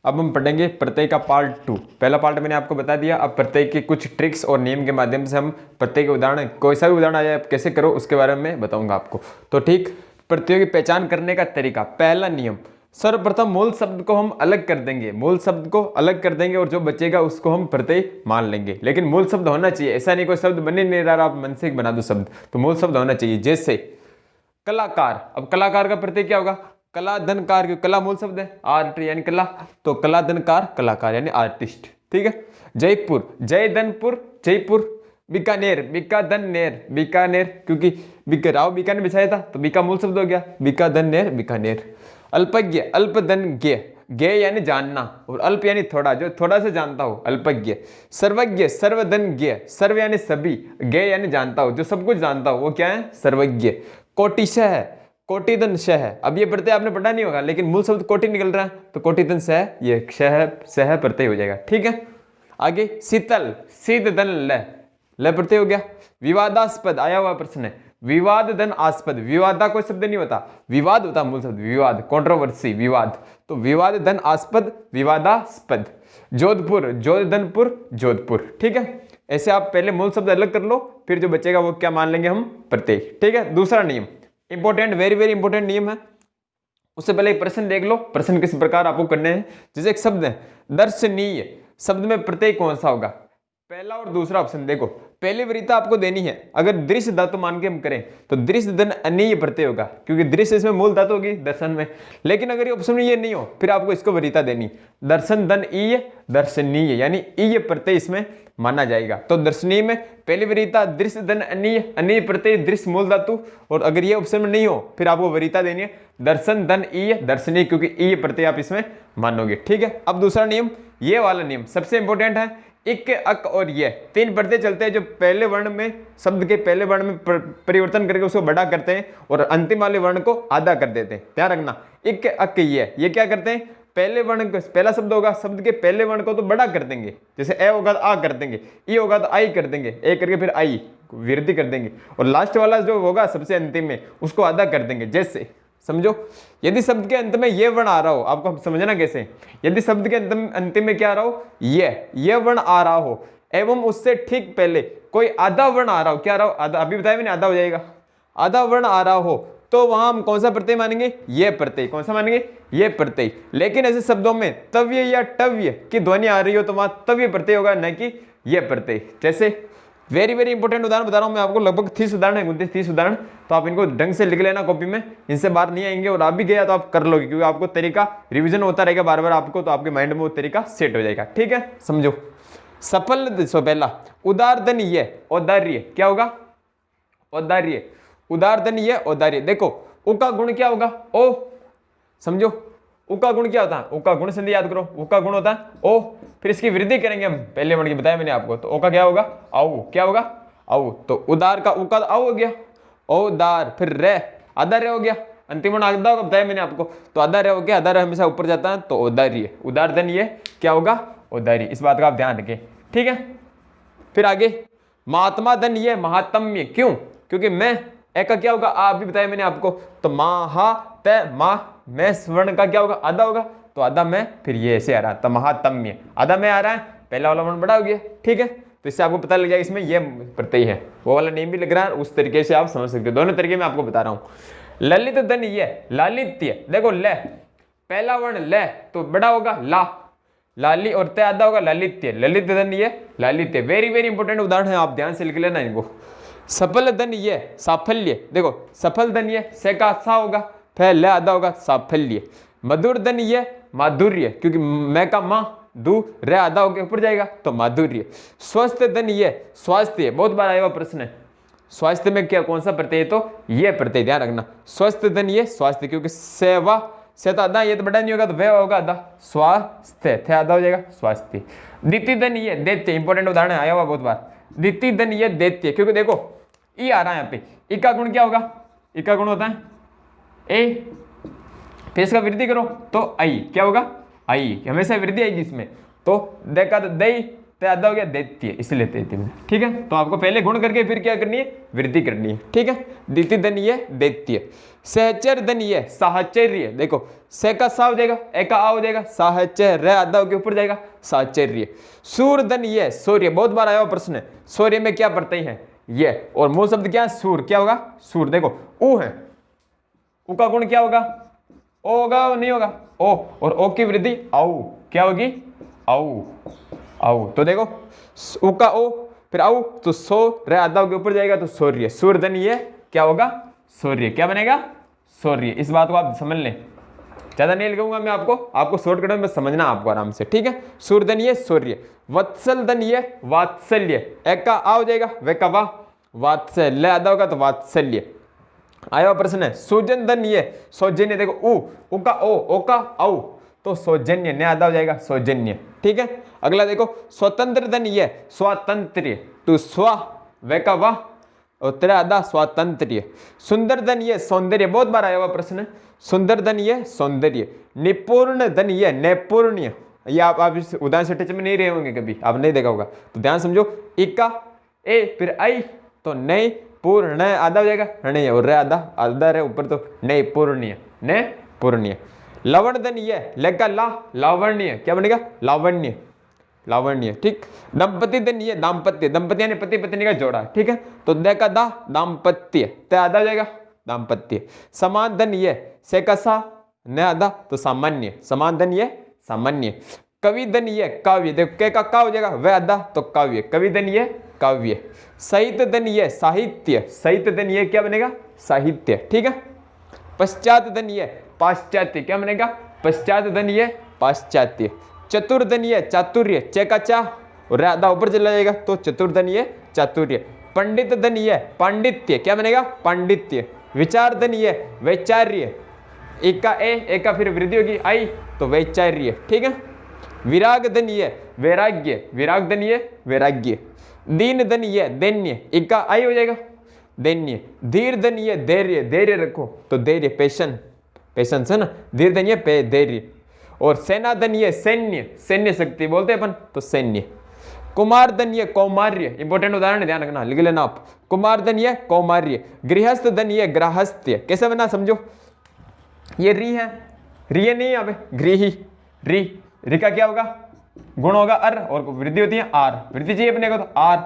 अब हम पढ़ेंगे प्रत्यय का पार्ट 2। पहला पार्ट मैंने आपको बता दिया, अब प्रत्यय के कुछ ट्रिक्स और नियम के माध्यम से हम प्रत्यय के उदाहरण, कोई सा भी उदाहरण आ जाए आप कैसे करो उसके बारे में बताऊंगा आपको। तो ठीक, प्रत्ययों की पहचान करने का तरीका। पहला नियम, सर्वप्रथम मूल शब्द को हम अलग कर देंगे, मूल शब्द को अलग कर देंगे और जो बचेगा उसको हम प्रत्यय मान लेंगे। लेकिन मूल शब्द होना चाहिए, ऐसा नहीं कोई शब्द बन ही नहीं रहा आप मन से बना दो शब्द, तो मूल शब्द होना चाहिए। जैसे कलाकार, अब कलाकार का प्रत्यय क्या होगा? कला धनकार, क्योंकि कला मूल शब्द है, आर्ट यानी कला, तो कला धनकार कलाकार यानी आर्टिस्ट। ठीक है। जयपुर, जय धनपुर जयपुर। बीकानेर, बीकाधनेर बीकानेर, क्योंकि राव बीका ने बिछाया था तो बीका मूल शब्द हो गया, बीकाधनेर बीकानेर। अल्पज्ञ, अल्पधनज्ञ, ज्ञ यानी जानना और अल्प यानी थोड़ा, जो थोड़ा से जानता हो, अल्पज्ञ। सर्वज्ञ, सर्वधनज्ञ, सर्व यानी सभी, ज्ञ यानी जानता हो, जो सब कुछ जानता हो वो क्या है? सर्वज्ञ। कोटिशः है, कोटिधन शह है। अब ये प्रत्यय आपने पढ़ा नहीं होगा, लेकिन मूल शब्द कोटि निकल रहा है तो कोटिधन सह, ये क्षह सह प्रत्यय हो जाएगा। ठीक है। आगे शीतल, शीत धन ल, ल प्रत्यय हो गया। विवादास्पद, आया हुआ प्रश्न है, विवाद धन आस्पद, विवादा कोई शब्द नहीं होता, विवाद होता मूल शब्द, विवाद कंट्रोवर्सी, विवाद, तो विवाद धन आस्पद, विवादास्पद। जोधपुर, जोधधनपुर जोधपुर। ठीक है। ऐसे आप पहले मूल शब्द अलग कर लो, फिर जो बचेगा वो क्या मान लेंगे हम? प्रत्यय। ठीक है। दूसरा नियम, इंपॉर्टेंट, वेरी वेरी इंपॉर्टेंट नियम है। उससे पहले एक प्रश्न देख लो, प्रश्न किस प्रकार आपको करने हैं। जैसे एक शब्द है दर्शनीय, शब्द में प्रत्यय कौन सा होगा? पहला और दूसरा ऑप्शन देखो, पहली वरीयता आपको देनी है। अगर दृश्य धातु मान के हम करें तो दृश्य धन अनीय प्रत्यय होगा, क्योंकि दृश्य इसमें मूल धातु होगी दर्शन में। लेकिन अगर ये ऑप्शन में ये नहीं हो, फिर आपको इसको वरीयता देनी, दर्शन धन ईय, दर्शनीय यानी ईय प्रत्यय इसमें माना जाएगा। तो दर्शनीय में पहली वरीयता दृश्य धन अनीय, अनीय प्रत्यय दृश्य मूल धातु, और अगर ये ऑप्शन में नहीं हो फिर आपको वरीयता देनी है दर्शन धन ईय, दर्शनीय, क्योंकि ईय प्रत्यय आप इसमें मानोगे। ठीक है। अब दूसरा नियम, ये वाला नियम सबसे इंपॉर्टेंट है। इक, अक और ये तीन प्रत्यय चलते हैं जो पहले वर्ण में, शब्द के पहले वर्ण में परिवर्तन करके उसको बड़ा करते हैं और अंतिम वाले वर्ण को आधा कर देते हैं। ध्यान रखना, इक, अक, ये क्या करते हैं? पहले वर्ण को, पहला शब्द होगा, शब्द के पहले वर्ण को तो बड़ा कर देंगे, जैसे ए होगा तो आ कर देंगे, ई होगा तो आई कर देंगे, ए करके फिर आई वृद्धि कर देंगे, और लास्ट वाला जो होगा सबसे अंतिम में उसको आधा कर देंगे। जैसे समझो, यदि शब्द के अंत में ये वर्ण आ रहा हो, आपको समझना कैसे, यदि शब्द के अंतिम में क्या आ रहा हो, ये वर्ण आ रहा हो, एवं उससे ठीक पहले कोई आधा वर्ण आ रहा हो, क्या आ रहा हो? आधा, अभी बताया मैंने, आधा हो जाएगा, आधा वर्ण आ रहा हो, तो वहां हम कौन सा प्रत्यय मानेंगे? ये प्रत्यय। कौन सा मानेंगे? ये प्रत्यय। लेकिन ऐसे शब्दों में तव्य या टव्य की ध्वनि आ रही हो तो वहां तव्य प्रत्यय होगा, न कि ये प्रत्यय। जैसे वेरी वेरी इंपॉर्टेंट उदाहरण बता रहा हूं मैं आपको, लगभग 30 उदाहरण है, 29-30 उदाहरण, तो आप इनको ढंग से लिख लेना कॉपी में, इनसे बाहर नहीं आएंगे, और आप भी गया तो आप कर लोगे, क्योंकि आपको तरीका रिवीजन होता रहेगा बार बार आपको, तो आपके माइंड में वो तरीका सेट हो जाएगा। ठीक है। समझो, सफल, सो पहला उदारधनीय, औदार्य, क्या होगा? औदार्य, उदारधनीय औदार्य। देखो उ का गुण क्या होगा? ओ, समझो उ का गुण क्या होता है? उ का गुण संधि याद करो, उ का गुण होता है ओ, फिर इसकी वृद्धि करेंगे हम, पहले वर्ण की बताया मैंने आपको, तो ओ का क्या होगा? औ, क्या होगा? औ, तो उदार का उ का औ हो गया, औदार, फिर रे, आधा रे हो गया, अंतिम वर्ण आधा होगा, बताया मैंने आपको, तो आधा रे हो गया, आधा रे हमेशा ऊपर जाता है, तो औदार्य, उदारधनीय क्या होगा? औदार्य। इस बात का आप ध्यान रखें। ठीक है। फिर आगे महात्मा धन ये महात्म्य, क्यों? क्योंकि मैं, ए का क्या होगा? आ भी बताया मैंने आपको, तो महा ते मा, मैं वर्ण का क्या होगा? आधा होगा, तो आधा में, फिर ये ऐसे आ रहा है, तो महात्म्य, आधा में आ रहा है, पहला वाला वर्ण बड़ा हो गया। ठीक है। तो इससे आपको पता लग जाएगा इसमें ये प्रत्यय है, वो वाला नेम भी लग रहा है, उस तरीके से आप समझ सकते हो। दोनों तरीके में आपको बता रहा हूं। ललित धन ये, लालित्य, देखो ल, पहला वर्ण ल तो बड़ा होगा ला, लाली, और तय आधा होगा लालित्य, ललित धन ये लालित्य। वेरी वेरी इंपॉर्टेंट उदाहरण है, आप ध्यान से लिख लेना इनको। सफल धन ये साफल्य, देखो सफल धन ये से का सा होगा, फिर ल आधा होगा, साफल्य। मधुर धन ये माधुर्य, क्योंकि मैं का मां, दू रे आधा होकर ऊपर जाएगा, तो माधुर्य। स्वस्थ धन ये स्वास्थ्य, बहुत बार आया हुआ प्रश्न है, स्वास्थ्य में क्या कौन सा प्रत्यय? तो ये प्रत्यय, ध्यान रखना। स्वस्थ धन ये स्वास्थ्य, क्योंकि सेवा से तो आधा, ये तो बड़ा नहीं होगा, तो वह होगा आधा, स्वास्थ्य, थे आधा हो जाएगा, स्वास्थ्य। द्वितीय धन ये दैत्य, इंपॉर्टेंट उदाहरण आया हुआ बहुत बार, द्वितीय धन ये दैत्य, क्योंकि देखो ई आ रहा है यहाँ पे, ई का गुण क्या होगा? ई का गुण होता है ए, फिर इसका वृद्धि करो तो आई, क्या होगा? आई, हमेशा वृद्धि आएगी इसमें, तो देखा तो दई, तो आधा हो गया दैत्य, इसलिए दैत्य। ठीक है, तो आपको पहले गुण करके फिर क्या करनी है, वृद्धि करनी है। ठीक है, द्वितीय दनीय दैत्य। सहचर दनीय साहचर्य, देखो से का सा हो जाएगा, ए का आ हो जाएगा, साहचर आधा के ऊपर जाएगा, साहचर्य। सूर दनीय सूर्य, बहुत बार आया हुआ प्रश्न है, सूर्य में क्या प्रत्यय है, ये, और मूल शब्द क्या है, सूर, क्या होगा, सूर। देखो ऊ है, ऊ का गुण क्या होगा, ओ होगा, नहीं होगा, ओ, और ओ की वृद्धि आऊ, क्या होगी, आऊ, आऊ। तो देखो ऊ का ओ, फिर आऊ, तो सो रे आधा के ऊपर जाएगा, तो सूर्य, सूर्यधन ये क्या होगा, सूर्य, क्या बनेगा, सूर्य। इस बात को आप समझ लें, ज्यादा नहीं लिखूंगा मैं आपको शॉर्टकट में समझना आपको आराम से। ठीक है, सूर्यधन ये सूर्य। वत्सल धन ये वात्सल्य, एक का आ हो जाएगा, वे का वाह, वात्सल्य आधा होगा तो वात्सल्य। आया प्रश्न है, सुजन धन ये सौजन्य, देखो ऊ का ओ का औ, तो सौजन्य, ने आधा हो जाएगा सौजन्य। ठीक है, अगला देखो, स्वतंत्र धन ये स्वातंत्र्य, तो स्व वे का वाह, और तेरा आधा स्वातंत्र्य। सुंदर धन ये सौंदर्य, बहुत बार आया हुआ प्रश्न, सुंदर धन ये सौंदर्य। निपुण धन ये नैपुण्य, ये आप इस उदाहरण से टच में नहीं रहे होंगे कभी, आप नहीं देखा होगा, तो ध्यान समझो, इका ए फिर आई, तो नई पूर्ण आधा हो जाएगा रणीय, और रे आधा रे ऊपर, तो नई पूर्णीय, ने पूर्णीय। लवण धन ये लेगा ला, लावण्य, क्या बनेगा, लावण्य, लावण्य। ठीक, दंपति धन ये दाम्पत्य, दंपति यानी पति पत्नी का जोड़ा। ठीक है, तो दे का दा दाम्पत्य, ते आधा हो जाएगा दाम्पत्य। समान धन ये से का सा, ने आधा, तो सामान्य, समान धन ये सामान्य। कवि धन ये काव्य, देखो के का का हो जाएगा, वह आधा, तो काव्य, कवि धन ये काव्य। साहित्य धन ये साहित्य, साहित्य धन ये क्या बनेगा, साहित्य। ठीक है, पश्चात धन ये पाश्चात्य, क्या बनेगा, पश्चात धन ये पाश्चात्य। चतुर्धन ये चातुर्य, चे का चा और आधा ऊपर चला जाएगा, तो चतुर्धन ये चातुर्य। पंडित धन ये पांडित्य, क्या बनेगा, पांडित्य। विचार धन ये वैचार्य, एक का ए का फिर वृद्धि होगी आई, तो वैचार्य। ठीक है, विराग धन ये वैराग्य, विराग धन ये वैराग्य। दीन धन ये दैन्य, एक का आई हो जाएगा दैन्य। धीर धन ये धैर्य, धैर्य रखो, तो धैर्य, पेशन, पेशेंस है ना, धीर धन ये धैर्य। और सेना धन ये सैन्य, सैन्य शक्ति बोलते हैं अपन, तो सैन्य। कुमार धन ये कौमार्य, इंपॉर्टेंट उदाहरण ध्यान रखना, लिख लेना आप, कुमार धन ये कौमार्य। गृहस्थ धन ये ग्राहस्थ्य, कैसे बना समझो, ये री है, री नहीं यहाँ पे, गृही, री का क्या होगा, गुण होगा अर, और वृद्धि होती है आर, वृद्धि चाहिए अपने को, तो आर,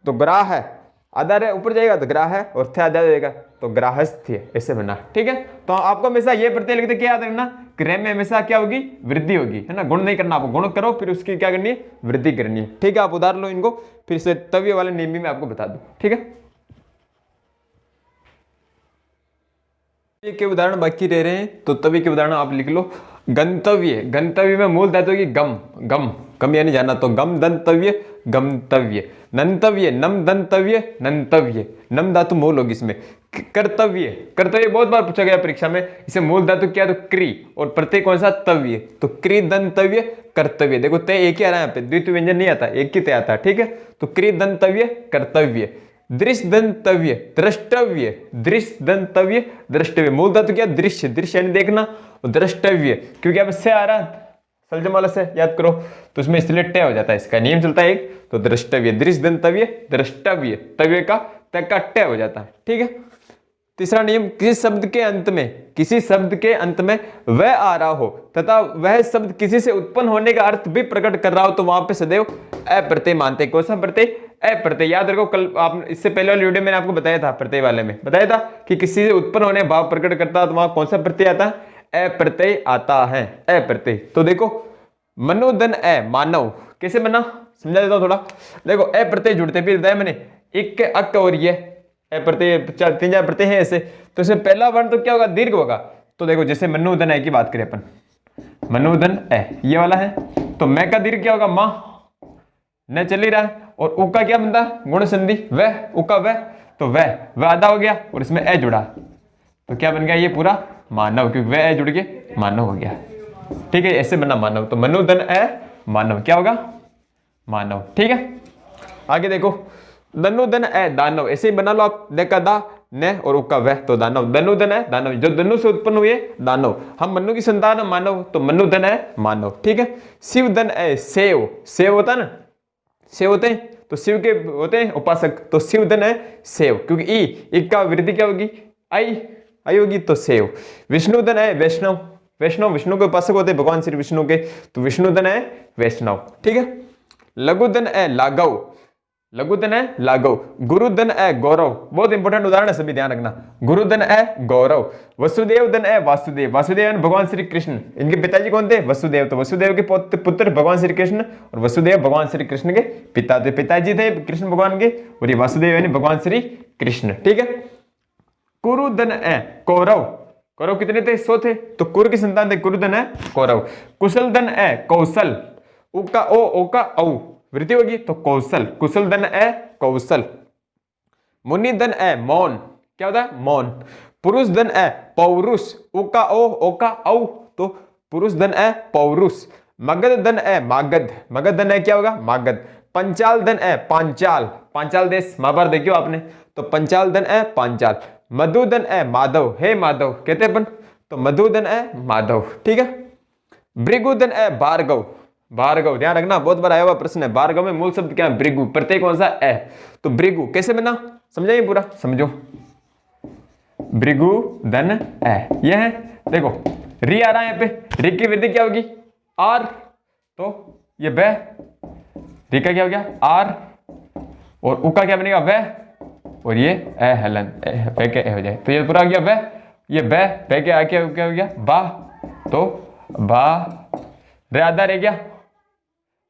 तो ग्राह है, आधा ऊपर जाएगा तो ग्राह है, और थे आधा जाएगा तो ग्राहस्थ्य, ऐसे बना। ठीक है, तो आपको हमेशा ये प्रत्यय लिखते क्या याद रखना, क्रिया में हमेशा क्या होगी, वृद्धि होगी, है ना, गुण नहीं करना, आपको गुण करो फिर उसकी क्या करनी है, वृद्धि करनी है। ठीक है, आप उधार लो इनको, फिर से तव्य वाले नियम भी मैं आपको बता दूं। ठीक है, के उदाहरण बाकी रह रहे हैं, तो तभी के उदाहरण आप लिख लो। गंतव्य, गंतव्य में मूल धातु की गम, गम, गम यानी जाना, तो गम दंतव्य, गमतव्य। नंतव्य, नम दंतव्य, नंतव्य, नम धातु मूल होगी इसमें। कर्तव्य, कर्तव्य बहुत बार पूछा गया परीक्षा में, इसे मूल धातु क्या, तो क्री, और प्रत्यय कौन सा, तव्य, तो क्री दंतव्य कर्तव्य। देखो तय एक ही आ रहा है यहाँ पे, द्वितीय व्यंजन नहीं आता, एक ही तय आता है। ठीक है, तो क्री दंतव्य कर्तव्य। दृश्य दंतव्य द्रष्टव्य, दृश्य दंतव्य द्रष्टव्य, मूल धातु क्या, दृश्य, दृश्य यानी देखना, और द्रष्टव्य क्योंकि अब से आ रहा है सलजम वाला से, याद करो, तो इसमें इसलिए ट हो जाता है, इसका नियम चलता है एक, तो द्रष्टव्य, दृश्य दंतव्य द्रष्टव्य, तव्य का तक का ट हो जाता है। ठीक है, तीसरा नियम, किसी शब्द के अंत में, किसी शब्द के अंत में वह आ रहा हो तथा वह शब्द किसी से उत्पन्न होने का अर्थ भी प्रकट कर रहा हो, तो वहां पे सदैव अप्रत्यय मानते। कौन सा प्रत्यय, अप्रत्यय। याद रखो, कल आप इससे पहले वाले वीडियो मैंने आपको बताया था, प्रत्यय वाले में बताया था कि किसी से उत्पन्न होने भाव प्रकट करता है, तो वहां कौन सा प्रत्यय आता है, अप्रत्यय आता है, अप्रत्यय। तो देखो मनोधन अ मानव, कैसे बना समझा देता हूं थोड़ा। देखो अप्रत्यय जुड़ते फिर बताया मैंने, इक अक और ये प्रत्यय, तीन चार प्रत्यय है ऐसे, तो इसमें पहला वर्ण तो क्या होगा, दीर्घ होगा। तो देखो जैसे मनोधन अ की बात करें अपन, मनोधन अ ये वाला है, तो मैं का दीर्घ क्या होगा, मां, न चल ही रहा है, और उ का क्या बनता, गुण संधि वह, उ का वह, तो वह आधा हो गया, और इसमें अ जुड़ा, तो क्या बन गया ये पूरा मानव, क्योंकि वह जुड़ के मानव हो गया। ठीक है, ऐसे बना मानव, तो मनोधन अ मानव क्या होगा, मानव। ठीक है, आगे देखो, धनुधन अ दानव, ऐसे ही बना लो आप, देखा दा न और उका वह, तो दानव, धनुधन अ दानव, जो धनु से उत्पन्न हुए दानव, हम मनु की संतान मानव, तो मनुधन अ मानव। ठीक है, शिवधन अ सेव, सेव होता ना, सेव होते हैं, तो शिव के होते हैं उपासक, तो शिव धन है सेव, क्योंकि ई का वृद्धि क्या होगी, आई होगी, तो सेव। विष्णु धन है वैष्णव, विष्णु के उपासक होते हैं भगवान श्री विष्णु के, तो विष्णु धन है वैष्णव, ठीक है। लघु धन है लाघव, लघुधन है लाघव। गुरुधन है गौरव, बहुत इंपॉर्टेंट उदाहरण है, सभी ध्यान रखना। गुरुधन है गौरव। वसुदेव धन है वासुदेव, वासुदेव भगवान श्री कृष्ण, इनके पिताजी कौन थे, वसुदेव, तो वसुदेव के पुत्र भगवान श्री कृष्ण, और वसुदेव भगवान श्री कृष्ण के पिता, तो पिताजी थे कृष्ण भगवान के, और ये वासुदेव यानी भगवान श्री कृष्ण, ठीक है। कुरुधन है कौरव, कौरव कितने थे, 100 थे, तो कुरु की संतान थे, कुरुधन है कौरव। कुशल धन है कौशल, उ का ओ का औ वृद्धि होगी, तो कौशल, कुशल धन है कौशल। मुनि धन है मौन, क्या होता है, मौन। पुरुष धन है पौरुष, उ का ओ का औ, तो पुरुष धन है पौरुष। मगध धन है मागध, मगध धन है क्या होगा, मागध। पंचाल धन है पांचाल, पांचाल देश महाभारत देखियो आपने, तो पंचाल धन है पांचाल। मधुधन है माधव, हे माधव कहते अपन, तो मधुधन है माधव, ठीक है। भृगुधन है भार्गव, भार्गव ध्यान रखना, बहुत बार आया हुआ प्रश्न है, भार्गव में मूल शब्द क्या है, भृगु, प्रत्यय कौन सा है, तो भृगु कैसे बना, समझाइए पूरा, समझो। भृगु धन है, यह है, देखो री आ रहा है यहाँ पे, री की वृद्धि क्या होगी, आर, तो ये ब, री का क्या हो गया आर, और उ का क्या बनेगा व, और ये ए हलन ब के ए हो जाए, तो ये पूरा गया व, ये ब के आ क्या हो गया बा, तो बा रे आधा रह गया,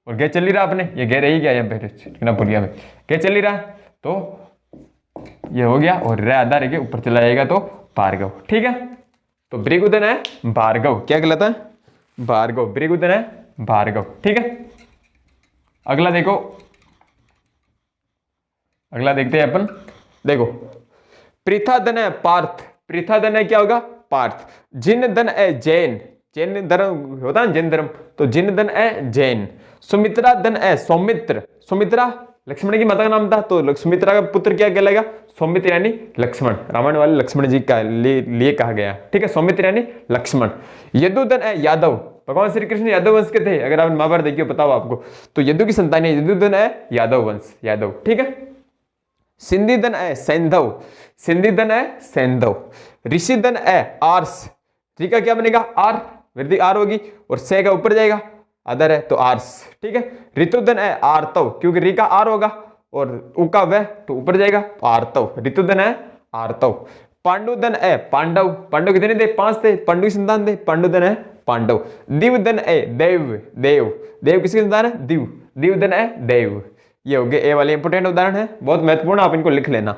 और गे चल ही रहा अपने, ये गे रह ही गया यहाँ पे भूल गया मैं, गे चल ही रहा, तो ये हो गया, और रे आधा रह गया ऊपर चला जाएगा, तो भार्गव, ठीक है। तो भृगुधन है भार्गव, क्या कहलाता है, भार्गव, भृगुधन है भार्गव, ठीक है। अगला देखो, अगला देखते हैं अपन, देखो पृथाधन है पार्थ, पृथाधन है क्या होगा, पार्थ। जिन धन है जैन, जैन धर्म होता है जैन धर्म, तो जिन धन है जैन। सुमित्रा धन है सौमित्र, सुमित्रा लक्ष्मण की माता का नाम था, तो सुमित्रा का पुत्र क्या कहलाएगा, सौमित्र यानी लक्ष्मण, रामायण वाले लक्ष्मण जी का लिए कहा गया, ठीक है, सौमित्र यानी लक्ष्मण। यदुधन है यादव, भगवान श्री कृष्ण यादव वंश के थे, अगर आप महाभारत देखिए बताओ आपको, तो यदु की संतान है, यदुधन है यादव वंश, यादव, ठीक है। सिंधीधन है सैंधव, सिंधीधन है सैंधव। ऋषिधन है आर्स, ऋ का क्या बनेगा आर, वृद्धि आर होगी, और से का ऊपर जाएगा, अदर है तो आर्स, ठीक है। ऋतुधन है आर्तव, क्योंकि रि का आर होगा और उ का वह, तो ऊपर जाएगा आर्तव, ऋतुधन है आर्तव। पांडुधन है पांडव, पांडव कितने थे, 5 थे, पांडु की संतान थे, पांडुधन है पांडव। दिवधन है देव, देव, देव किसकी संतान है, दिव, दिवधन है देव। ये हो गए ए वाले इंपोर्टेंट उदाहरण है, बहुत महत्वपूर्ण, आप इनको लिख लेना।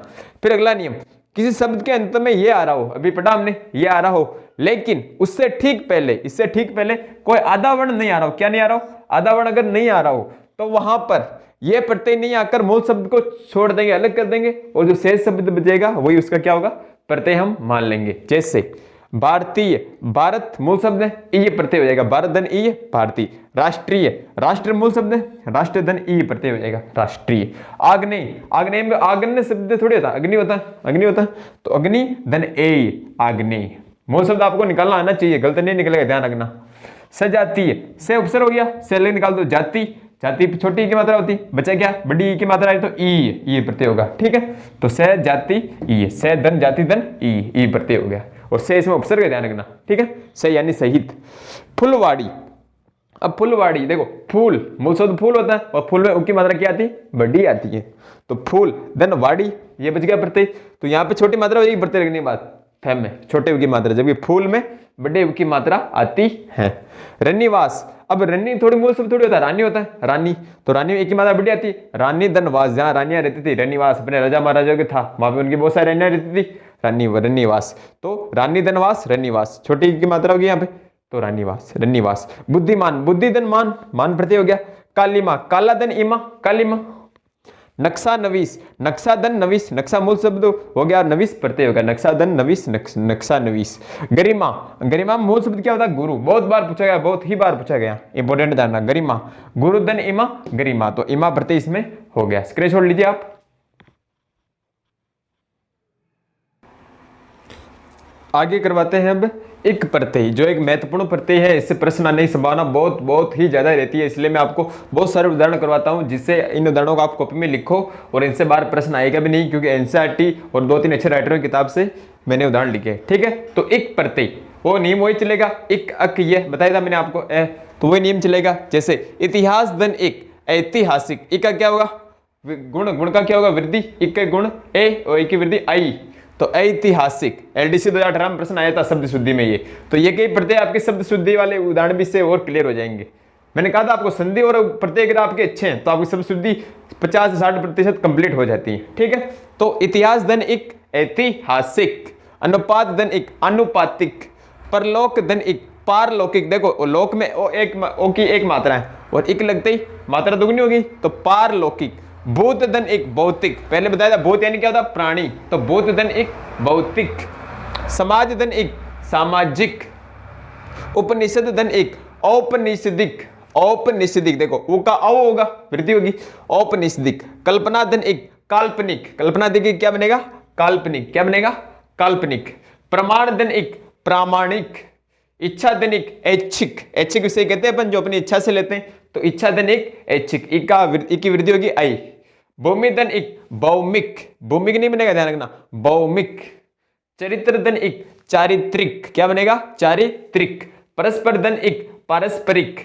फिर अगला नियम, किसी शब्द के अंत में ये आ रहा हो, अभी पढ़ा हमने, ये आ रहा हो, लेकिन उससे ठीक पहले, इससे ठीक पहले कोई आधा वर्ण नहीं आ रहा हो, क्या नहीं आ रहा हो, आधा वर्ण अगर नहीं आ रहा हो, तो वहां पर ये प्रत्यय नहीं आकर मूल शब्द को छोड़ देंगे, अलग कर देंगे, और जो शेष शब्द बचेगा वही उसका क्या होगा, प्रत्यय हम मान लेंगे। जैसे भारतीय, भारत मूल शब्द है, ई प्रत्यय हो जाएगा, भारत धन ई भारतीय। राष्ट्रीय, राष्ट्र मूल शब्द है, राष्ट्र धन ई प्रत्यय हो जाएगा, राष्ट्रीय। आग्नेय, आग्नेय में आग्नेय शब्द थोड़ी होता, अग्नि होता है, अग्नि होता है, तो अग्नि धन ए, आग्नेय मूल शब्द आपको निकालना आना चाहिए, गलत नहीं निकलेगा, ध्यान रखना। सजातीय, से उपसर्ग हो गया, से अलग निकाल दो, जाति, जाति छोटी की मात्रा होती, बचा क्या, बड़ी की मात्रा है, तो ई प्रत्यय होगा, ठीक है। तो से जाति ई, से धन जाति धन ई प्रत्यय हो गया, और से इसमें उपसर्ग ध्यान रखना, ठीक है, से यानी सहित। फुलवाड़ी, अब फुलवाड़ी देखो, फूल मूल शब्द फूल होता है, और फूल में उ की मात्रा क्या आती है, बड़ी आती है, तो फूल धन वाड़ी, ये बच गया प्रत्यय, तो यहाँ पे छोटी मात्रा हो जाएगी प्रत्यय लगने के बाद, फैम में छोटे उ की मात्रा, जबकि फूल में बड़े उ की मात्रा आती है। रन्नीवास, अब रन्नी थोड़ी मूल शब्द थोड़ी होता है, रानी होता है, रानी, तो रानी में एक की मात्रा बड़ी आती है, रानी धनवास, जहाँ रानियां रहती थी, रन्नीवास अपने राजा महाराजाओं के था, वहां पे उनकी बहुत सारी रानियां रहती थी, रन्नीवास, तो रानी धनवास रन्नीवास, छोटी की मात्रा होगी यहाँ पे, तो रानीवास रन्नीवास। बुद्धिमान, बुद्धि धन मान, मान प्रत्यय हो गया। कालीमा, काला धन इमा, कालीमा। नक्शा नवीस, नक्शा धन नवीस, नक्शा मूल शब्द हो गया, नवीस प्रत्यय होगा, नक्शा धन नवीस, नक्शा नवीस। गरिमा, गरिमा मूल शब्द क्या होता है, गुरु, बहुत बार पूछा गया, बहुत ही बार पूछा गया, इंपॉर्टेंट जानना। गरिमा, गुरु धन इमा, गरिमा, तो इमा प्रत्यय इसमें हो गया, स्क्रीनशॉट लीजिए आप। आगे करवाते हैं अब एक प्रत्यय, जो एक महत्वपूर्ण प्रत्यय है, इससे प्रश्न आने की संभावना बहुत बहुत ही ज्यादा रहती है। इसलिए मैं आपको बहुत सारे उदाहरण करवाता हूं, जिससे इन उदाहरणों को आप कॉपी में लिखो और इनसे बाहर प्रश्न आएगा भी नहीं, क्योंकि एनसीईआरटी और 2-3 अच्छे राइटरों की किताब से मैंने उदाहरण लिखे। ठीक है, तो एक प्रत्यय वो नियम वही चलेगा, एक अक ये बताया था मैंने आपको, तो वही नियम चलेगा। जैसे इतिहास धन एक ऐतिहासिक, एक का क्या होगा गुण, गुण का क्या होगा वृद्धि, एक का गुण ए और एक की वृद्धि आई, तो ऐतिहासिक। एलडीसी 2018 में प्रश्न आया था शब्द शुद्धि में ये, तो ये कई प्रत्यय आपके शब्द शुद्धि वाले उदाहरण भी से और क्लियर हो जाएंगे। मैंने कहा था आपको संधि और प्रत्यय अगर आपके अच्छे हैं तो आपकी शब्द शुद्धि 50 से 60% कंप्लीट हो जाती है। ठीक है, तो इतिहास धन एक ऐतिहासिक, अनुपात धन एक अनुपातिक, परलोक धन एक पारलौकिक। देखो लोक में ओ की एक मात्रा है और एक लगते ही मात्रा दुगनी होगी, तो पारलौकिक। भूत धन एक भौतिक, पहले बताया था भूत यानी क्या होता प्राणी, तो भूत धन एक भौतिक। समाज धन एक सामाजिक। उपनिषद धन एक औपनिषदिक, औपनिषदिक देखो वो का औ होगा वृद्धि होगी, औपनिषदिक। कल्पना धन एक काल्पनिक, कल्पना देखिए क्या बनेगा काल्पनिक, क्या बनेगा काल्पनिक। प्रमाण धन एक प्रामाणिक। इच्छा धन एक ऐच्छिक, ऐच्छिक विषय कहते हैं अपन जो अपनी इच्छा से लेते हैं, तो इच्छा धन एक ऐच्छिक, एक की वृद्धि होगी आई। भूमि धन एक भौमिक, भूमिक नहीं बनेगा ध्यान रखना भौमिक। चरित्र धन एक चारित्रिक, क्या बनेगा चारित्रिक। परस्पर धन एक पारस्परिक।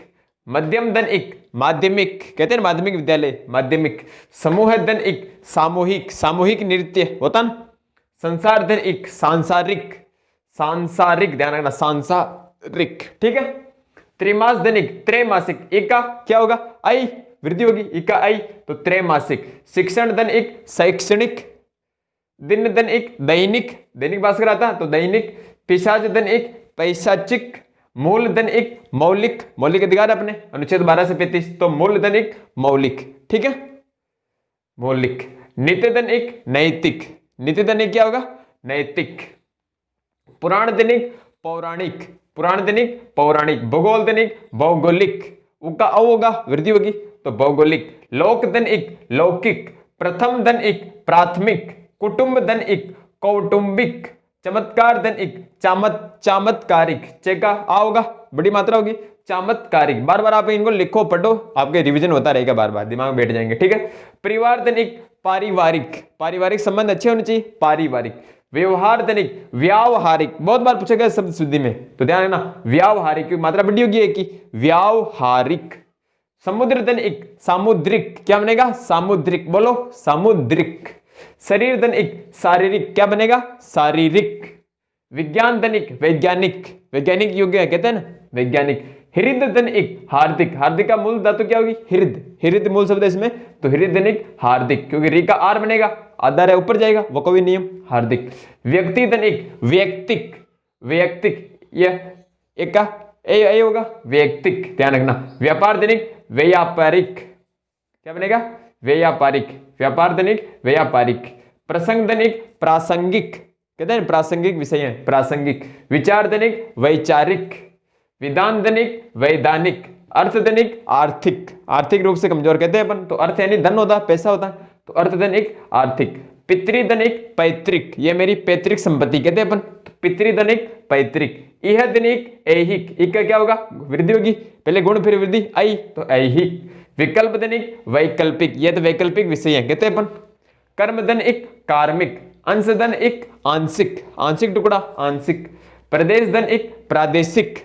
मध्यम धन एक माध्यमिक, कहते हैं माध्यमिक विद्यालय माध्यमिक। समूह धन एक सामूहिक, सामूहिक नृत्य होता ना। संसार धन एक सांसारिक, सांसारिक ध्यान रखना सांसारिक। ठीक है, त्रैमास धन एक त्रैमासिक, एक का क्या होगा आई वृद्धि होगी, एक का आई, तो त्रैमासिक। शिक्षण धन एक शैक्षणिक। दिन धन एक दैनिक, दैनिक भास्कर आता तो दैनिक। पिशाच धन एक पैशाचिक। मूल धन एक मौलिक, मौलिक अधिकार अपने अनुच्छेद 12 से 35, तो मूल धन एक मौलिक। ठीक है, मौलिक। नित्य धन एक नैतिक, नित्य धन एक क्या होगा नैतिक। पुराण धन एक पौराणिक, पुराण धन एक पौराणिक। भूगोल धन एक भौगोलिक, उका औ होगा वृद्धि होगी, तो भौगोलिक। लोक धन एक लौकिक। प्रथम धन एक प्राथमिक। कुटुंब धन एक कौटुंबिक। चमत्कार धन एक चामत्कारिक, चेका आ होगा बड़ी मात्रा होगी चामत्कारिक। बार बार आप इनको लिखो पढ़ो, आपके रिवीजन होता रहेगा, बार बार दिमाग में बैठ जाएंगे। ठीक है, परिवार धन एक पारिवारिक, पारिवारिक संबंध अच्छे होने चाहिए पारिवारिक। व्यवहार धन एक व्यावहारिक, बहुत बार पूछा गया शब्द शुद्धि में, तो ध्यान रखना व्यावहारिक की मात्रा बड़ी होगी एक की व्यावहारिक। समुद्र धन एक सामुद्रिक, क्या बनेगा सामुद्रिक, बोलो सामुद्रिक। शरीर धन एक शारीरिक, क्या बनेगा शारीरिक। विज्ञान धन एक वैज्ञानिक, वैज्ञानिक योग्य कहते हैं ना वैज्ञानिक। हृदय धन एक हार्दिक, हार्दिक का मूल धातु क्या होगी हृदय, हृदय मूल शब्द है इसमें, तो हृदय धन एक हार्दिक, क्योंकि री का आर बनेगा आधार है ऊपर जाएगा, वो कोई नियम हार्दिक। व्यक्ति धन एक व्यक्तिक, व्यक्तिक यह एक का ए होगा व्यक्तिक, ध्यान रखना। व्यापार धन एक व्यापारिक, क्या बनेगा व्यापारिक। व्यापार धन एक व्यापारिक। प्रसंग धन एक प्रासंगिक, कहते हैं प्रासंगिक विषय है प्रासंगिक। विचार धन एक वैचारिक। विधान धन एक वैधानिक। अर्थ धन एक आर्थिक, आर्थिक रूप से कमजोर कहते हैं अपन, तो अर्थ यानी धन होता है पैसा होता है, तो अर्थ धन एक आर्थिक। पितृधन एक पैतृक, ये मेरी पैतृक संपत्ति कहते हैं अपन, तो पितृधन एक पैतृक। यह धन एक ऐहिक, एक का क्या होगा वृद्धि होगी, पहले गुण फिर वृद्धि आई, तो ऐहिक। विकल्प धन एक वैकल्पिक, यह तो वैकल्पिक विषय है कहते हैं अपन। कर्म धन एक कार्मिक। अंश धन एक आंशिक, आंशिक टुकड़ा आंशिक। प्रदेश धन एक प्रादेशिक।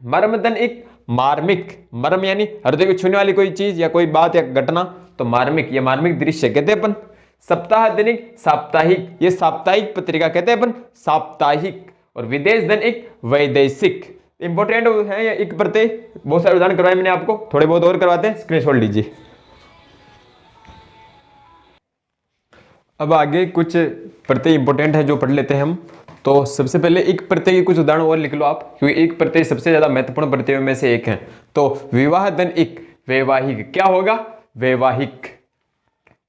मर्म धन एक मार्मिक, मर्म यानी हृदय को छूने वाली कोई चीज या कोई बात या घटना, तो मार्मिक, या मार्मिक दृश्य कहते हैं अपन। सप्ताह धन एक साप्ताहिक, ये साप्ताहिक पत्रिका कहते हैं अपन साप्ताहिक। और विदेश धन एक वैदेशिक। इंपॉर्टेंट है या एक प्रत्यय, बहुत सारे उदाहरण करवाए मैंने आपको, थोड़े बहुत और करवाते हैं, स्क्रीनशॉट लीजिए। अब आगे कुछ प्रत्यय इंपॉर्टेंट है जो पढ़ लेते हैं हम। तो सबसे पहले एक प्रत्यय के कुछ उदाहरण और लिख लो आप, क्योंकि एक प्रत्यय सबसे ज्यादा महत्वपूर्ण प्रत्ययों में से एक है। तो विवाह धन एक वैवाहिक, क्या होगा वैवाहिक।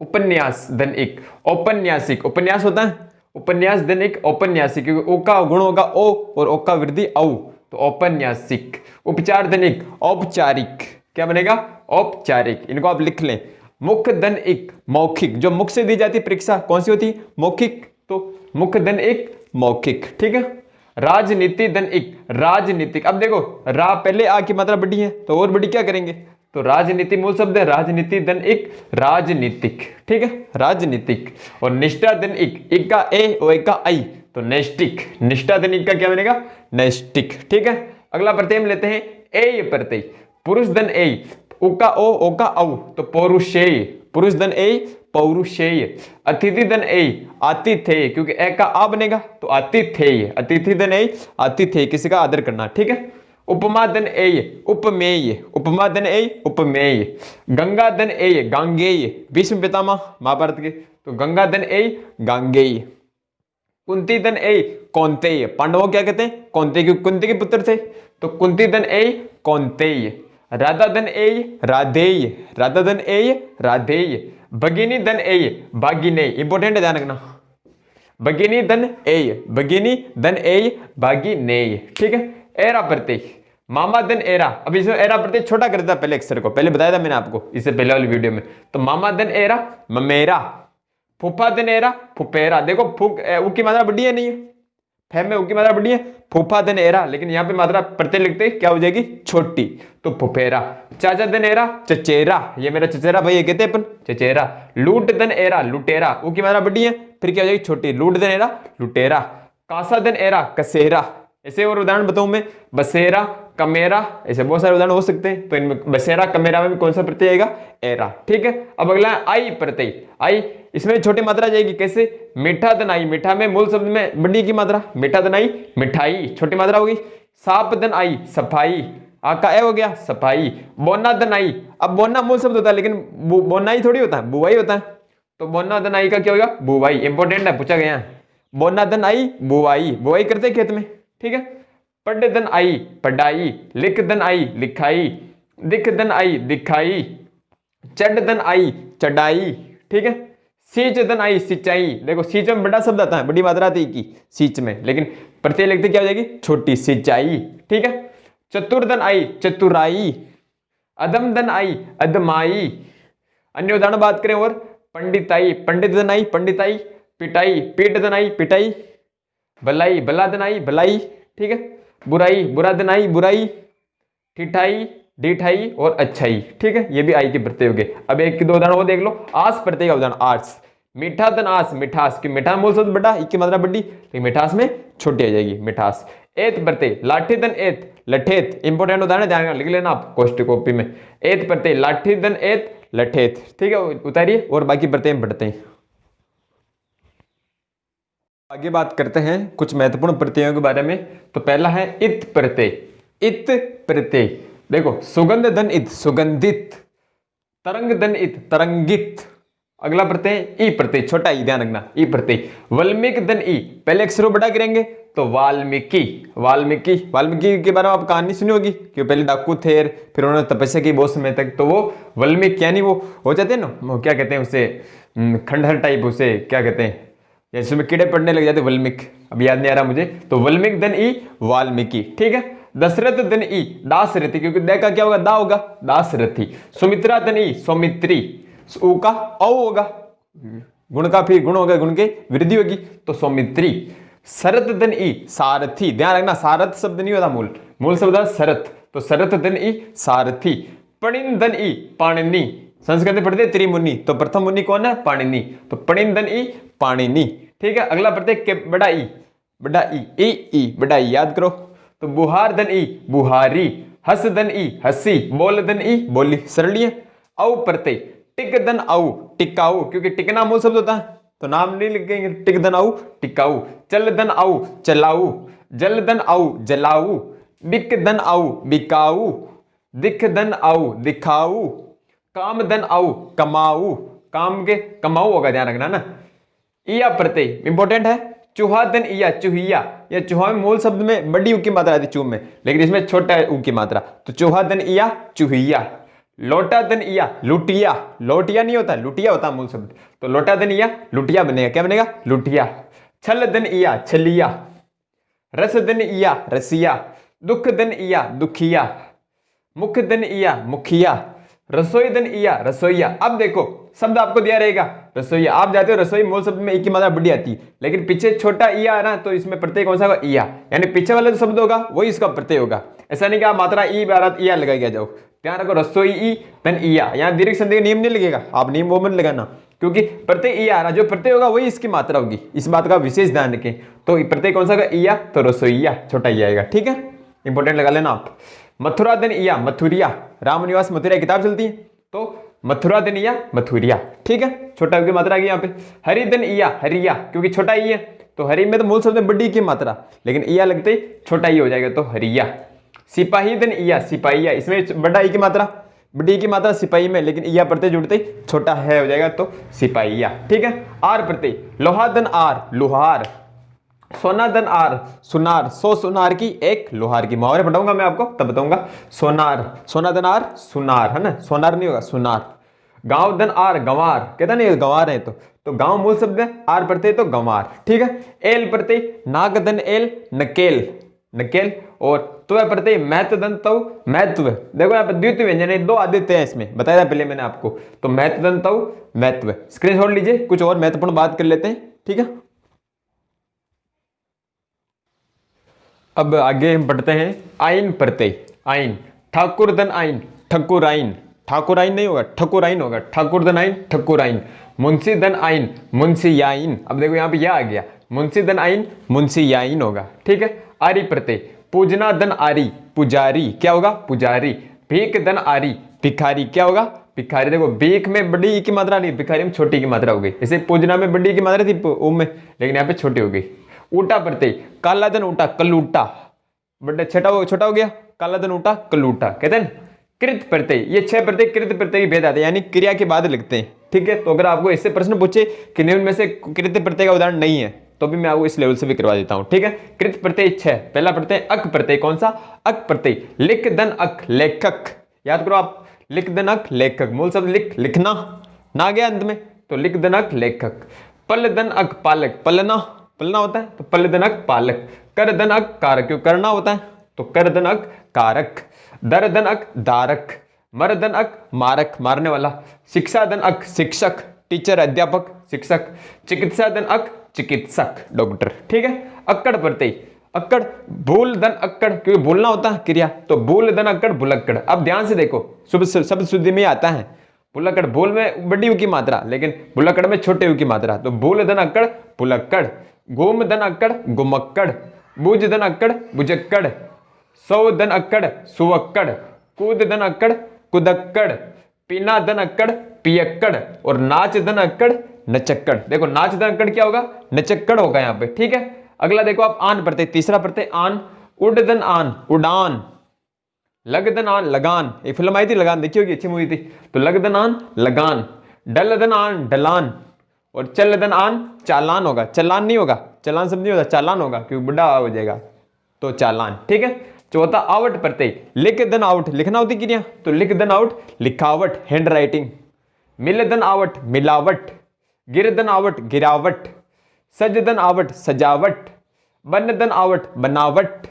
उपन्यास धन एक औपन्यासिक, उपन्यास होता है उपन्यास धन एक औपन्यासिक, क्योंकि ओ का गुण होगा ओ और ओ का वृद्धि औ, तो औपन्यासिक। उपचार धन एक औपचारिक, क्या बनेगा औपचारिक, इनको आप लिख लें। मुख धन एक मौखिक, जो मुख से दी जाती परीक्षा कौन सी होती है मौखिक, तो मुख धन एक मौखिक। ठीक है, राजनीति धन इक, राजनीतिक। अब देखो रा पहले आ की मात्रा बड़ी है तो और बड़ी क्या करेंगे, तो राजनीति मूल शब्द है, राजनीति धन इक, राजनीतिक, ठीक है, राजनीतिक। और निष्ठा धन इक का ए और एक का आई, तो नैष्टिक, निष्ठा धन इक का क्या बनेगा, नैष्टिक, ठीक है। अगला प्रत्यय हम लेते हैं ए प्रत्यय, पुरुष धन ए, उ का ओ का औ, तो पौरुषेय, पुरुष धन ए पौरुषेय। अतिथि धन ए, आतिथेय, क्योंकि ए का आ बनेगा तो आतिथेय, अतिथि धन ए आतिथेय, किसी का आदर करना, ठीक है। उपमा धन ए उपमेय, उपमा धन ए उपमेय। गंगा धन ए गांगेय, भीष्म पितामह महाभारत के, तो गंगा धन ए गांगेय। कुंती धन ए कौंतेय, पांडवों क्या कहते हैं, कौंतेय, क्योंकि कुंती के पुत्र थे, तो कुंती धन ए कौंतेय। राधा धन ए राधेय, राधा धन ए राधेय। भगिनी धन ए भागिनेय, इंपॉर्टेंट है ध्यान रखना, भगिनी धन ए, भगिनी धन ए भागिनेय, ठीक है। एरा प्रत्यय, मामा धन एरा, अब इसमें एरा प्रत्यय छोटा कर देता पहले अक्षर को, पहले बताया था मैंने आपको इससे पहले वाली वीडियो में, तो मामा धन एरा ममेरा। फूफा धन एरा फुपेरा, देखो फूक उ की मात्रा बड़ी है, नहीं है, फे में उ की मात्रा बड़ी है, फूफा धन एरा, लेकिन यहाँ पे मात्रा प्रत्यय लिखते क्या हो जाएगी, छोटी, तो फुपेरा। चाचा धन एरा चचेरा, ये मेरा चचेरा भाई, ये कहते हैं अपन चचेरा। लूट धन एरा लुटेरा, उ की मात्रा बड़ी है, फिर क्या हो जाएगी, छोटी, लूट धन एरा लुटेरा। कासा धन एरा कसेरा, ऐसे और उदाहरण बताऊं मैं, बसेरा कमेरा, ऐसे बहुत सारे उदाहरण हो सकते हैं, तो इनमें बसेरा कमेरा में भी कौन सा प्रत्यय आएगा, एरा, ठीक है। अब अगला आई प्रत्यय, आई, इसमें छोटी मात्रा जाएगी, कैसे, मीठा धन आई, मीठा में मूल शब्द में बड़ी की मात्रा, मीठा धन आई मिठाई, छोटी मात्रा होगी। साप धन आई सफाई, आका ए हो गया सफाई। बोना धन आई, अब बोना मूल शब्द होता है, लेकिन बोना ही थोड़ी होता है, बुआई होता है, तो बोना धन आई का क्या होगा, बुआई, इंपॉर्टेंट है, पूछा गया। बोना धन आई बुआई, बुआई करते खेत में, ठीक है। पढ़ धन आई पढ़ाई, लिख धन आई लिखाई, दिख धन आई दिखाई, चढ़ धन आई चढ़ाई, ठीक है। सींच धन आई सिंचाई, देखो सींच में बड़ा शब्द आता है, बड़ी मात्रा आती है सींच में, लेकिन प्रत्यय लिखते क्या हो जाएगी, छोटी, सिंचाई, ठीक है। चतुर धन आई चतुराई, अदम धन आई अदमाई। अन्य उदाहरण बात करें और, पंडिताई, पंडित धन आई पंडिताई, पिटाई, पीठ धन आई पिटाई, भलाई, भला धन आई भलाई, ठीक है। बुराई, बुरा धन आई बुराई, ठिठाई ढिठाई और अच्छाई, ठीक है, ये भी आई के प्रत्यय हो गए। अब एक दो उदाहरण वो देख लो, आस प्रत्यय का उदाहरण, आस, मीठा धन आस मिठास, की मीठा मूल शब्द बड़ा, की मात्रा बड़ी, लेकिन मिठास में छोटी आ जाएगी, मिठास। एत प्रत्यय, लाठी धन एत लठेत, इंपोर्टेंट उदाहरण ध्यान लिख लेना आप कोष्ट कॉपी में। एत प्रत्यय, लाठी धन एत लठेत, ठीक है, उतारिए और बाकी प्रत्यय में बढ़ते हैं। आगे बात करते हैं कुछ महत्वपूर्ण प्रत्ययों के बारे में। तो पहला है इत प्रत्यय, इत प्रत्यय, देखो सुगंध धन इत सुगंधित, तरंग धन इत तरंगित। अगला प्रत्यय ई प्रत्यय, छोटा ई, ध्यान रखना, ई प्रत्यय। वल्मीक धन ई, पहले अक्षरों बड़ा करेंगे तो वाल्मीकि, वाल्मीकि, वाल्मीकि के बारे में आप कहानी सुनी होगी कि पहले डाकू थे, फिर उन्होंने तपस्या की बहुत समय तक, तो वो वल्मीक यानी वो हो जाते हैं ना, वो क्या कहते हैं उसे, खंडहर टाइप, उसे क्या कहते हैं, जैसे में कीड़े पड़ने लग जाते, वल्मीक, अब याद नहीं आ रहा मुझे, तो वल्मीक धन ई वाल्मीकि, ठीक है। दशरथ धन ई दासरथी, क्योंकि द का क्या होगा, दा होगा, दासरथी। सुमित्रा धन ई सौमित्री, उ का औ होगा, गुण का फिर गुण होगा, गुण के वृद्धि होगी, तो सौमित्री। शरत धन ई सारथी, ध्यान रखना सारथ शब्द नहीं होता, मूल शब्द शरत, तो शरत धन ई सारथी। पणिन धन ई पाणिनि, संस्कृत में पढ़ते त्रिमुनि, तो प्रथम मुनि कौन है, पाणिनि, तो पणिन धन ई पाणिनि, ठीक है। अगला प्रत्यय बड़ा ई, बड़ा ई बड़ा ई, याद करो, तो बुहार धन ई बुहारी, हस धन ई हसी, बोल धन ई बोली, सरलीय। औ प्रत्यय, टिक धन औ टिकाऊ, क्योंकि टिकना मूल शब्द होता है, तो नाम नहीं लिखेंगे, टिक धन औ टिकाऊ। चल धन औ चलाऊ, जल धन औ जलाऊ, बिक धन औ बिकाऊ, दिख धन औ दिखाऊ, काम धन औ कमाऊ, काम के कमाऊ होगा, ध्यान रखना ना। इया प्रत्यय इंपॉर्टेंट है, चूहा धन इया चूहिया, या चूहा में मूल शब्द में बड़ी उ की मात्रा आती है चूह में, लेकिन इसमें छोटा है उ की मात्रा, तो चूहा धन इया चूहिया। लोटा धन इया लुटिया, लोटिया नहीं होता, लुटिया होता मूल शब्द, तो लोटा धन इया लुटिया बनेगा, क्या बनेगा, लुटिया। छल धन इया छलिया, रस धन इया रसिया, दुख धन इया दुखिया, मुख धन इया मुखिया, रसोई धन इया रसोईया। अब देखो शब्द आपको दिया रहेगा, रसोई। आप जाते हो रसोई, मूल शब्द में ई की मात्रा बड़ी आती है, लेकिन पीछे छोटा ई आ रहा है तो इसमें प्रत्यय कौन सा होगा, इया, यानी पीछे वाला जो शब्द होगा वही इसका प्रत्यय होगा। ऐसा नहीं कि आप मात्रा ई बारात इया लगा के जाओ, ध्यान रखो रसोई ई धन इया, यहाँ दीर्घ संधि का नियम नहीं लगेगा, आप नियम वो मत लगाना, क्योंकि प्रत्यय ई आ रहा, जो प्रत्यय होगा वही इसकी मात्रा होगी, इस बात का विशेष ध्यान रखें। तो प्रत्यय कौन सा होगा, इया, तो रसोईया छोटा ई आएगा, ठीक है, इंपॉर्टेंट लगा लेना आप। मथुरा दिन इया, मथुरिया, रामनिवास मथुरा किताब चलती है तो मथुरा दिन इया, मथुरिया, ठीक है, छोटा की मात्रा आ गई यहाँ पे। हरि दिन इया, हरिया, क्योंकि छोटा ई है, तो हरि में तो मूल शब्द में बड़ी की मात्रा, लेकिन इया लगते ही छोटा ई हो जाएगा, तो हरिया। सिपाही दिन इया, सिपाहिया, इसमें बड़ा ई की मात्रा, बड़ी की मात्रा सिपाही में, लेकिन इया प्रत्यय जुड़ते ही छोटा है हो जाएगा, तो सिपाहिया, ठीक है। आर प्रत्यय, लोहा धन आर, लोहार, सोना धन आर, सुनार, 100 सुनार की एक लोहार की, मुहावरे पढ़ाऊंगा मैं आपको तब बताऊंगा। सोनार, सोना धन आर, सुनार, है ना, सोनार नहीं होगा, सुनार। गांव धन आर, गंवार, कहता नहीं गंवार है तो गांव मूल शब्द है, आर प्रत्यय तो गंवार, ठीक है। एल प्रत्यय, नाग धन एल, नकेल, नकेल, और त्व प्रत्यय, महत्व धन तव, महत्व, देखो यहाँ पर द्वितीय व्यंजन है, दो आदित्य है इसमें, बताया था पहले मैंने आपको, तो महत्व धन तव, महत्व। स्क्रीनशॉट लीजिए, कुछ और महत्वपूर्ण बात कर लेते हैं, ठीक है। अब आगे हम पढ़ते हैं आइन प्रत्यय, आइन, ठाकुर धन आइन, ठकुराइन, ठाकुराइन नहीं होगा, ठकुराइन होगा, ठाकुर धन आइन, ठकुराइन। मुंशी धन आइन, मुंशियाइन, अब देखो यहाँ पे यह आ गया, मुंशी धन आइन, मुंशियाइन होगा, ठीक है। आरी प्रत्यय, पूजना धन आरी, पुजारी, क्या होगा, पुजारी। भीख धन आरी, भिखारी, क्या होगा, भिखारी। देखो भीख में बड़ी ई की मात्रा नहीं, भिखारी में छोटी की मात्रा हो गई, जैसे पूजना में बड़ी की मात्रा थी ओम में, लेकिन यहाँ पे छोटी हो गई। ऊटा प्रत्यय, काला धन ऊटा, कलूटा, बड़ा छोटा हो गया, काला धन ऊटा, कलूटा, कहते हैं। कृत प्रत्यय, ये 6 प्रत्यय कृत प्रत्यय के भेद आते हैं, यानी क्रिया के बाद लिखते हैं, ठीक है। तो अगर आपको इससे प्रश्न पूछे कि निम्न में से कृत प्रत्यय का उदाहरण नहीं है, तो भी मैं आपको इस लेवल से भी करवा देता हूं, ठीक है। कृत प्रत्यय 6, पहला प्रत्यय अक प्रत्यय, कौन सा, अक प्रत्यय। लिख धन अक, लेखक, याद करो आप, लिख धन अक, लेखक, मूल शब्द लिख, लिखना, ना गया अंत में, तो लिख धन अक, लेखक। पल धन अक, पालक, पलना, पलना होता है, तो पल धन अक, पालक। कर धन अक, कारक, क्यों करना होता है, तो कर धन अक, कारक। दर धन अक, दारक। मर धन अक, मारक, मारने वाला। शिक्षा धन अक, शिक्षक, टीचर, अध्यापक, शिक्षक। चिकित्सा धन अक, चिकित्सक, डॉक्टर, ठीक है। अक्कड़ प्रत्यय, अक्कड़, भूल धन अक्कड़, क्योंकि बोलना होता है क्रिया, तो भूल धन अक्कड़, भुलक्कड़। अब ध्यान से देखो, शब्द शुद्धि में आता है, भुलक्कड़, भूल में बड़ी यू की मात्रा, लेकिन भुलक्कड़ में छोटे यू की मात्रा, तो भूल धन अक्कड़, भुलक्कड़। घूम धन अक्कड़, घुमक्कड़। बूझ धन अक्कड़, बुझक्कड़। सौ धन अक्कड़, सुवक्कड़। कूद धन अक्कड़, कुदक्कड़। पीना धन अक्कड़, पियक्कड़, और नाच धन अक्कड़, नचक्कड़। देखो नाच धन अक्कड़ क्या होगा, नचक्कड़ होगा यहाँ पे, ठीक है। अगला देखो आप आन प्रत्यय, तीसरा प्रत्यय आन। उड धन आन, उड़ान। लग धन आन, लगान, एक फिल्म आई थी लगान, देखी होगी, अच्छी मूवी थी, तो लग धन आन, लगान। डल धन आन, डलान, और चल धन आन, चालान होगा, चलान नहीं होगा, चलान शब्द नहीं होता, चालान होगा, क्योंकि बुढ़ा हो जाएगा, तो चालान, ठीक है। चौथा आवट प्रत्यय, लिख धन आउट, लिखना होती क्रिया, तो लिख धन आउट, लिखावट, हैंड राइटिंग। मिल धन आवट, मिलावट। गिर धन आवट, गिरावट। सज धन आवट, सजावट। बन धन आवट, बनावट।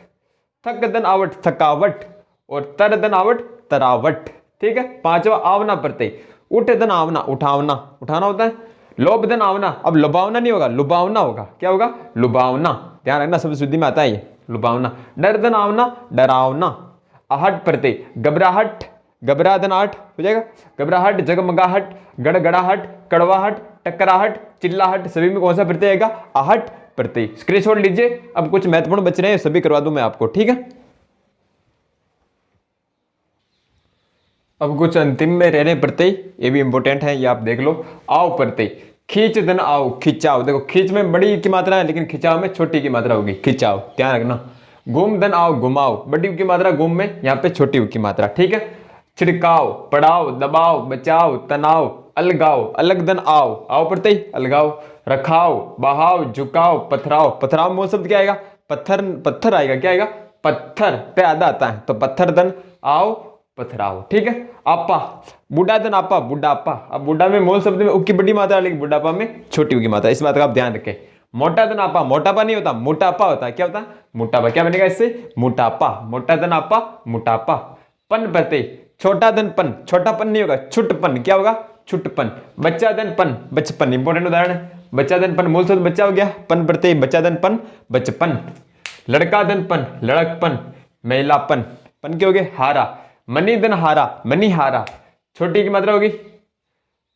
थक धन आवट, थकावट, और तर धन आवट, तरावट, ठीक है। पांचवा आवना प्रत्यय, उठ धन आवना, उठावना, उठाना होता है। लोभ धन आवना, अब लुभावना नहीं होगा, लुभावना होगा, क्या होगा, लुभावना, ध्यान रखना, शब्द शुद्धि में आता है ये, लुभावना। डर धन आवना, डरावना। आहट प्रत्यय, घबराहट, घबरा धन आठ हो जाएगा, घबराहट, जगमगाहट, गड़गड़ाहट, कड़वाहट, टकराहट, चिल्लाहट, सभी में कौन सा प्रत्यय आएगा, आहट प्रत्यय। स्क्रीनशॉट लीजिए, अब कुछ महत्वपूर्ण बच रहे हैं, सभी करवा दूं मैं आपको, ठीक है। अब कुछ अंतिम में रह रहे प्रत्यय, ये भी इंपॉर्टेंट है, ये आप देख लो। आव प्रत्यय, खींच धन आओ, खिंचाव, देखो खींच में बड़ी की मात्रा है, लेकिन खिंचाव में छोटी की मात्रा होगी, खिंचाव, ध्यान रखना। घूम धन आओ, घुमाओ, बड़ी की मात्रा घूम में, यहाँ पे छोटी की मात्रा, ठीक है। छिड़काव, पड़ाव, दबाव, बचाव, तनाव, अलगाव, अलग धन आओ, आओ प्रत्यय, अलगाव। रखाव, बहाव, झुकाव, पथराव, पथराव मूल शब्द क्या आएगा, पत्थर, पत्थर आएगा, क्या आएगा, पत्थर पे आधा आता है, तो पत्थर धन आओ, पथराव, ठीक है। आपा, बूढ़ा धन आपा, बुढ़ापा, अब बूढ़ा में मूल शब्द में उ की बड़ी मात्रा, लेकिन बुढ़ापा में छोटी उ की मात्रा, इस बात का आप ध्यान रखें। मोटा धन आपा, मोटापा नहीं होता, मोटापा होता है, क्या होता है, मोटापा, क्या बनेगा इससे, मोटापा, मोटा धन आपा, मोटापा। पन प्रत्यय, छोटा धन पन, छोटापन नहीं होगा, छुटपन, क्या होगा, छुटपन, बच्चादन पन, बचपन, इंपॉर्टेंट उदाहरण है। बच्चादन पन मूल शब्द बच्चा हो गया, पन प्रत्यय बच्चादन पन, बचपन। लड़कादन पन, लड़कपन, महिलापन, पन के हो गए हारा। मनीदन हारा, मनीहारा, छोटी की मात्रा होगी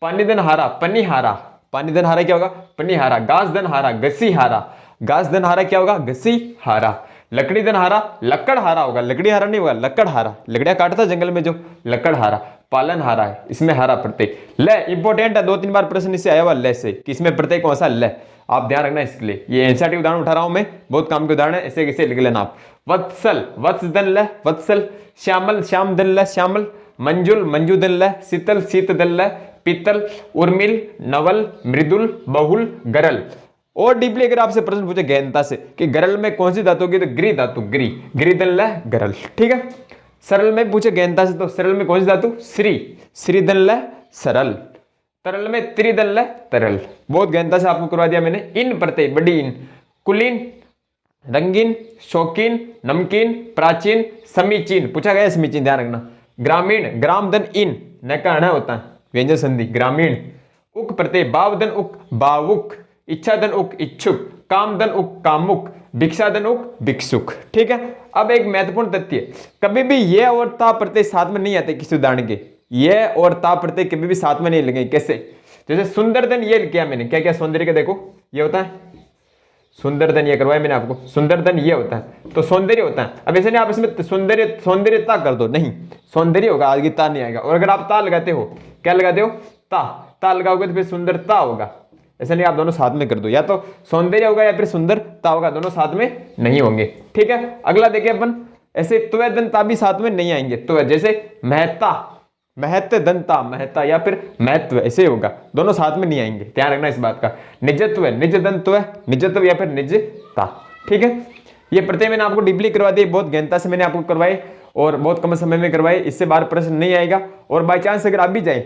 पानीदन हारा, पनीहारा, पानीदन हारा क्या होगा, पनीहारा। घासदन हारा, घसीहारा, घासदन हारा क्या होगा, घसीहारा। लकड़ीदन हारा, लकड़हारा होगा, लकड़ी हारा नहीं होगा, लकड़हारा, लकड़ियां काटता जंगल में जो, लकड़हारा। पालनहारा है, इसमें हारा प्रत्यय। ल इंपॉर्टेंट है, 2-3 बार प्रश्न इससे आया हुआ ल से, कि इसमें प्रत्यय कौन सा, ल। आप ध्यान रखना इसके लिए, ये एनसीईआरटी उदाहरण उठा रहा हूं मैं, बहुत काम के उदाहरण है, ऐसे कैसे लिख लेना आप। वत्सल, वत्सदन ल, वत्सल। श्यामल, श्यामदन ल, श्यामल। मंजुल, मंजुदन ल। शीतल, शीतदन ल। पीतल, उर्मिल, नवल, मृदुल, बहुल, गरल। और डीपली अगर आपसे प्रश्न पूछे गहनता से कि गरल में कौन सी धातु होगी, तो ग्री धातु, ग्री, ग्रीदन ल, गरल, ठीक है। सरल में पूछे गहनता से, तो सरल में कौन सी धातु, श्री, श्रीदन ल, सरल। तरल में त्रिदल ल, तरल। बहुत गहनता से आपको करवा दिया मैंने। इन प्रत्यय, बड़ी इन, कुलीन, रंगीन, शौकीन, नमकीन, प्राचीन, समीचीन, पूछा गया समीचीन, ध्यान रखना। ग्रामीण, ग्रामदन इन, न का अण होता है, व्यंजन संधि, ग्रामीण। उक प्रत्यय, बावदन उक, बावुक। इच्छादन उक, इच्छुक। कामदन उक, कामुक। भिक्षादन उक, भिक्षुक, ठीक है। अब एक महत्वपूर्ण तथ्य, कभी भी ये और ता प्रत्यय साथ में नहीं आते किसी उदाहरण के, ये और ता प्रत्यय कभी भी साथ में नहीं लगे। कैसे, जैसे सुंदरदन, ये किया मैंने, क्या क्या सौंदर्य का, देखो ये होता है सुंदरदन, ये करवाया मैंने आपको, सुंदरदन ये होता है, तो सौंदर्य होता है। अब ऐसे नहीं आप इसमें सौंदर्य, सौंदर्यता कर दो, नहीं, सौंदर्य होगा, आगे ता नहीं आएगा। और अगर आप ता लगाते हो, क्या लगाते हो, ता लगाओगे तो फिर सुंदरता होगा। ऐसा नहीं, आप दोनों साथ में कर दो, या तो सौंदर्य होगा या फिर सुंदरता होगा, दोनों साथ में नहीं होंगे, ठीक है। अगला देखिए अपन, ऐसे त्व दंता भी साथ में नहीं आएंगे, तो जैसे महता, महत्व दंता, महता, या फिर महत्व, ऐसे होगा, दोनों साथ में नहीं आएंगे, ध्यान रखना इस बात का। निजत्व, निज दंत्व, निजत्व या फिर निजता, ठीक है। ये प्रत्यय मैंने आपको डीपली करवा दिए, बहुत गहनता से मैंने आपको करवाए और बहुत कम समय में करवाए, इससे बाहर प्रश्न नहीं आएगा। और बाई चांस अगर आप भी जाए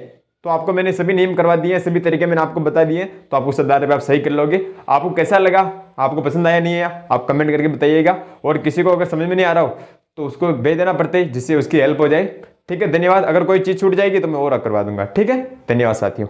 तो आपको मैंने सभी नियम करवा दिए, सभी तरीके मैंने आपको बता दिए, तो आप उस आधार पे आप सही कर लोगे। आपको कैसा लगा, आपको पसंद आया नहीं आया, आप कमेंट करके बताइएगा। और किसी को अगर समझ में नहीं आ रहा हो तो उसको भेज देना प्रत्यय, जिससे उसकी हेल्प हो जाए, ठीक है। धन्यवाद। अगर कोई चीज़ छूट जाएगी तो मैं और करवा दूंगा, ठीक है। धन्यवाद साथियों।